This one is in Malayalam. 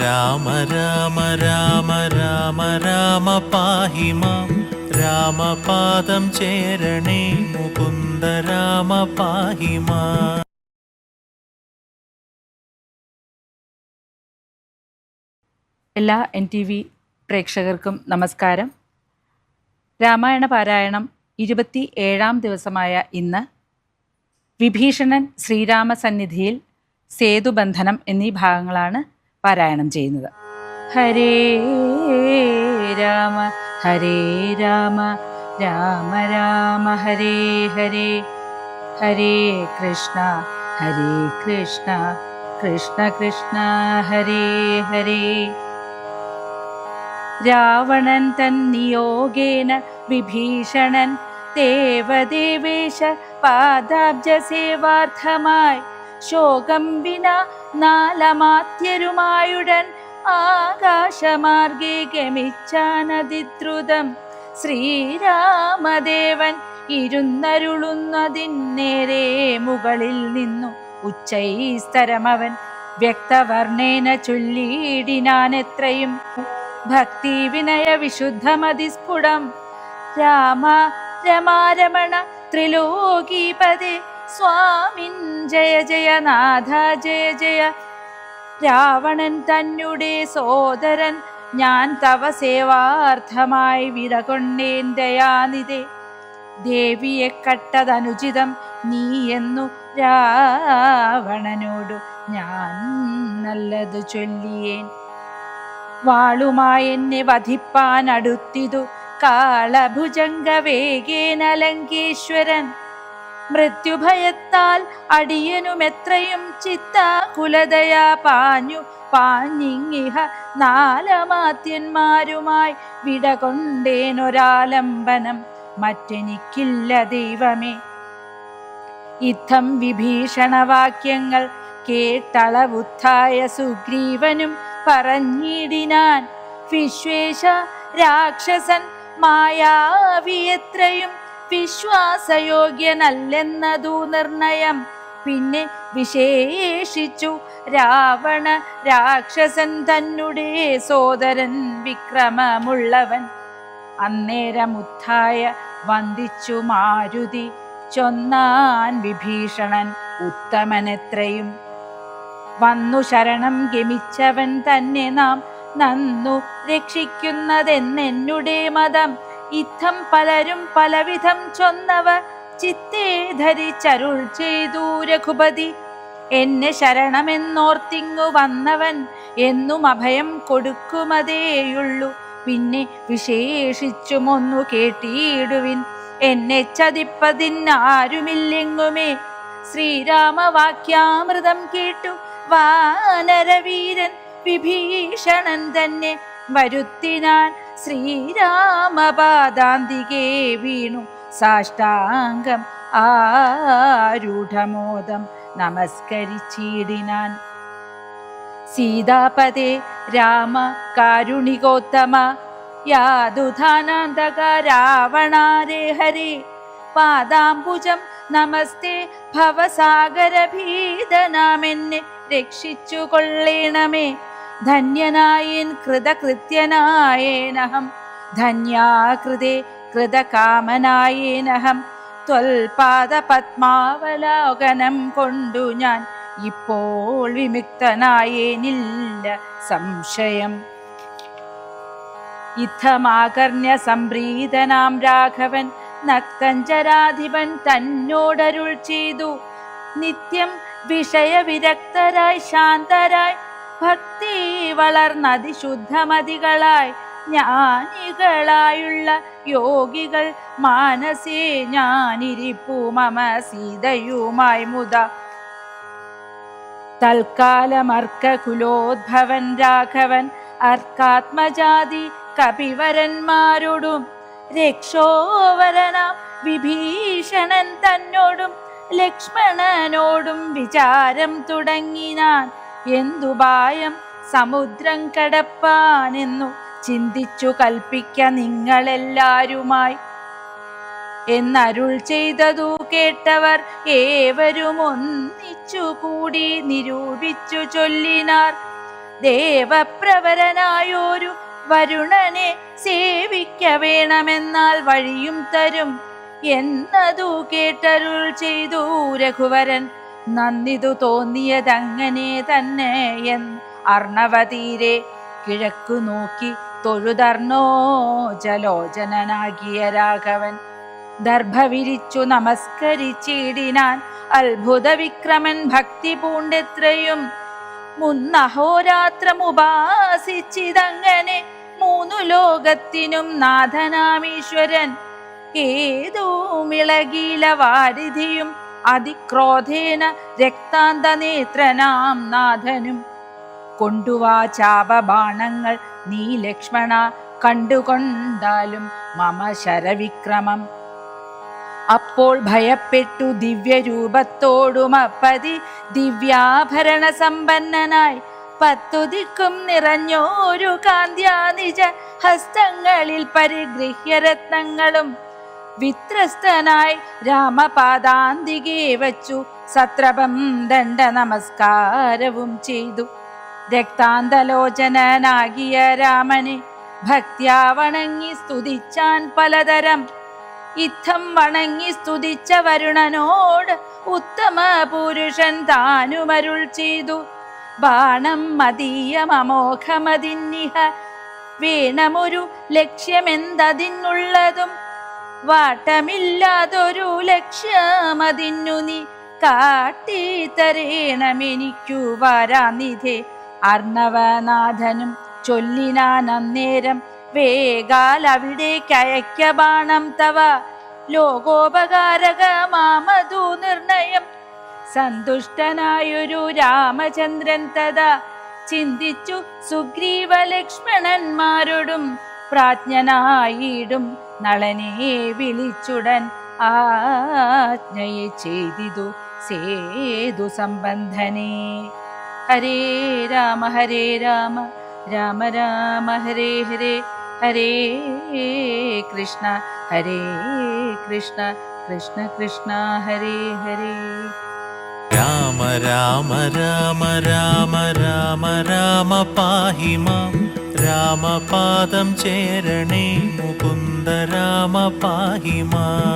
രാമ രാമ രാമ രാമ രാമ പാഹി മാം രാമപാദം ചേരണേ മുകുന്ദ രാമ പാഹി മാം. എല്ലാ NTV പ്രേക്ഷകർക്കും നമസ്കാരം. രാമായണ പാരായണം 27ാം ദിവസമായ ഇന്ന് വിഭീഷണൻ ശ്രീരാമസന്നിധിയിൽ സേതുബന്ധനം എന്നീ ഭാഗങ്ങളാണ് പാരായണം ചെയ്യുന്നത്. ഹരേ രാമ ഹരേ രാമ രാമ രാമ ഹരേ ഹരേ, ഹരേ കൃഷ്ണ കൃഷ്ണ കൃഷ്ണ ഹരേ ഹരേ. രാവണൻ തൻ നിയോഗേന വിഭീഷണൻ ദേവദേവേശ പാദാബ്ജസേവാർത്ഥമായി ശോകം വിന നാലമാത്യരുമായുടൻ ആകാശമാർഗേ ഗമിച്ചാനതിദ്രുതം. ശ്രീരാമദേവൻ ഇരുന്നരുളുന്നതിൻ നേരെ മുകളിൽ നിന്നു ഉച്ചൈസ്തരമവൻ വ്യക്തവർണ്ണേന ചൊല്ലിയിടിനാനെത്രയും ഭക്തി വിനയ വിശുദ്ധമതിസ്ഫുടം. രാമ രമാരമണ ത്രിലോകീപദേ സ്വാമിൻ ജയ ജയ നാഥ ജയ ജയ. രാവണൻ തന്നെ സോദരൻ ഞാൻ തവ സേവാർത്ഥമായി വിടകൊണ്ടേൻ ദയാനിധേ. ദേവിയെ കട്ടതനുചിതം നീ എന്നു രാവണനോടു ഞാൻ നല്ലതു ചൊല്ലിയേൻ. വാളുമായി എന്നെ വധിപ്പാൻ അടുത്തിതു കാളഭുജംഗ വേഗേന ലങ്കേശ്വരൻ. മൃത്യുഭയത്താൽ അടിയനുമെത്രയും ചിത്താകുലതയാ പാഞ്ഞിങ്ങിഹ നാലമാത്യന്മാരുമായി വിടകൊണ്ടേനൊരാലംബനം മറ്റെനിക്കില്ല ദൈവമേ. ഇത്തം വിഭീഷണവാക്യങ്ങൾ കേട്ടളവുത്തായ സുഗ്രീവനും പറഞ്ഞിടിനാൻ. വിശ്വേശ രാക്ഷസൻ മായാവിയെത്രയും വിശ്വാസയോഗ്യനല്ലെന്നതു നിർണയം. പിന്നെ വിശേഷിച്ചു രാവണ രാക്ഷസൻ തന്നെ സോദരൻ വിക്രമമുള്ളവൻ. അന്നേരമുത്തായ വന്ദിച്ചു മാരുതി ചൊന്നാൻ വിഭീഷണൻ ഉത്തമനെത്രയും. വന്നു ശരണം ഗമിച്ചവൻ തന്നെ നാം നന്നു രക്ഷിക്കുന്നതെന്നെന്നുടെ മതം. ഇത്തം പലരും പലവിധം ചൊന്നവർ ചിത്തേ ധരിച്ചരുൾ ചെയ്തു രഘുപതി. എന്നെ ശരണമെന്നോർത്തിങ്ങു വന്നവൻ എന്നും അഭയം കൊടുക്കുമതേയുള്ളൂ. പിന്നെ വിശേഷിച്ചുമൊന്നു കേട്ടിടുവിൻ, എന്നെ ചതിപ്പതിനാരുമില്ലെങ്ങുമേ. ശ്രീരാമവാക്യാമൃതം കേട്ടു വാനരവീരൻ വിഭീഷണൻ തന്നെ വരുത്തിനാൻ. ശ്രീരാമപാദാന്തികേ വീണു സാഷ്ടാംഗം ആരൂഢമോദം നമസ്കരിച്ചിടിനാൻ. സീതാപദേ രാമ കാരുണികോത്തമ യാതുധാനാന്തക രാവണാരേ ഹരേ. പാദാംബുജം നമസ്തേ ഭവസാഗരഭീതനാമെന്നെ രക്ഷിച്ചു കൊള്ളേണമേ. ധന്യനായേൻ കൃതകൃത്യനായേനഹം ധന്യാകൃതേ കൃതകാമനായേനഹം. ത്വൽപാദപത്മാവലോകനം കൊണ്ടു ഞാൻ ഇപ്പോൾ വിമുക്തനായേനില്ല സംശയം. ഇത്തമാകർണ്യ സംപ്രീതനാം രാഘവൻ നക്തഞ്ചരാധിപൻ തന്നോടരുൾ ചെയ്തു. നിത്യം വിഷയവിരക്തരായി ശാന്തരായി ഭക്തി വളർന്നതിശുദ്ധമതികളായി ജ്ഞാനികളായുള്ള യോഗികൾ മാനസേ ഞാനിരിപ്പു മമ സീതയുമായി മുത. തൽക്കാലമർക്കകുലോദ്ഭവൻ രാഘവൻ അർക്കാത്മജാതി കപിവരന്മാരോടും രക്ഷോവരനാം വിഭീഷണൻ തന്നോടും ലക്ഷ്മണനോടും വിചാരം തുടങ്ങിനാൻ. എന്തുപായം സമുദ്രം കടപ്പാനെന്നു ചിന്തിച്ചു കൽപ്പിക്ക നിങ്ങളെല്ലാരുമായി എന്നരുൾ ചെയ്തതു കേട്ടവർ ഏവരും ഒന്നിച്ചു കൂടി നിരൂപിച്ചു ചൊല്ലിനാർ. ദേവപ്രവരനായൊരു വരുണനെ സേവിക്ക വേണമെന്നാൽ വഴിയും തരും എന്നതു കേട്ടരുൾ ചെയ്തു രഘുവരൻ. നന്ദിതു തോന്നിയതങ്ങനെ തന്നെ എന്ന് അർണവതീരെ കിഴക്കു നോക്കി തൊഴുതർണോ ജലോചനാകിയ രാഘവൻ. ദർഭ വിരിച്ചു നമസ്കരിച്ചിടിനാൻ അത്ഭുത വിക്രമൻ ഭക്തി പൂണ്ടെത്രയും. മുന്നഹോരാത്രം ഉപാസിച്ചിതങ്ങനെ മൂന്നു ലോകത്തിനും നാഥനാമീശ്വരൻ. ഏതുമിളകീല വാരിധിയും അതിക്രോധേന രക്താന്ത നേത്രനാം നാഥനും. കൊണ്ടുവാ ചാപബാണങ്ങൾ നീ ലക്ഷ്മണ കണ്ടുകൊണ്ടാലും മമ ശരവിക്രമം. അപ്പോൾ ഭയപ്പെട്ടു ദിവ്യരൂപത്തോടുമപ്പതി ദിവ്യാഭരണ സമ്പന്നനായി 10 ദിക്കും നിറഞ്ഞോരു കാന്ത്യാ നിജ ഹസ്തങ്ങളിൽ പരിഗൃഹ്യ രത്നങ്ങളും വിത്രസ്തനായി രാമപാദാന്തികെ വച്ചു സത്രപം ദണ്ഡ നമസ്കാരവും ചെയ്തു. രക്താന്തലോചനാകിയ രാമനെ ഭക്ത്യാ വണങ്ങി സ്തുതിച്ചാൻ പലതരം. ഇത്തം വണങ്ങി സ്തുതിച്ച വരുണനോട് ഉത്തമ പുരുഷൻ താനുമരുൾ ചെയ്തു. ബാണം മതീയമോഘമതിന്നിഹ വേണമൊരു ലക്ഷ്യമെന്തതിനുള്ളതും വാട്ടമില്ലാതൊരു ലക്ഷ്യമതിന്നു നീ കാട്ടിത്തരേണമെനിക്കു വരാനിധേ. അർണവനാഥനും ചൊല്ലിനാൻ അന്നേരം വേഗാൽ അവിടേക്കയക്ക ബാണം തവ ലോകോപകാരകമാമതു നിർണയം. സന്തുഷ്ടനായൊരു രാമചന്ദ്രൻ തഥാ ചിന്തിച്ചു സുഗ്രീവ ലക്ഷ്മണന്മാരോടും പ്രാജ്ഞനായിടും നളനെ വിളിച്ചുടൻ ആജ്ഞയെ ചെയ്തിതു സേതു സംബന്ധനേ. ഹരേ രാമ രാമ രാമ ഹരേ ഹരേ, ഹരേ കൃഷ്ണ കൃഷ്ണ കൃഷ്ണ ഹരേ ഹരേ. രാമ രാമ രാമ രാമ രാമ രാമ പാഹി മാം. രാമപാദം ചേരണേ മുകുന്ദ രാമ പാഹി മാം.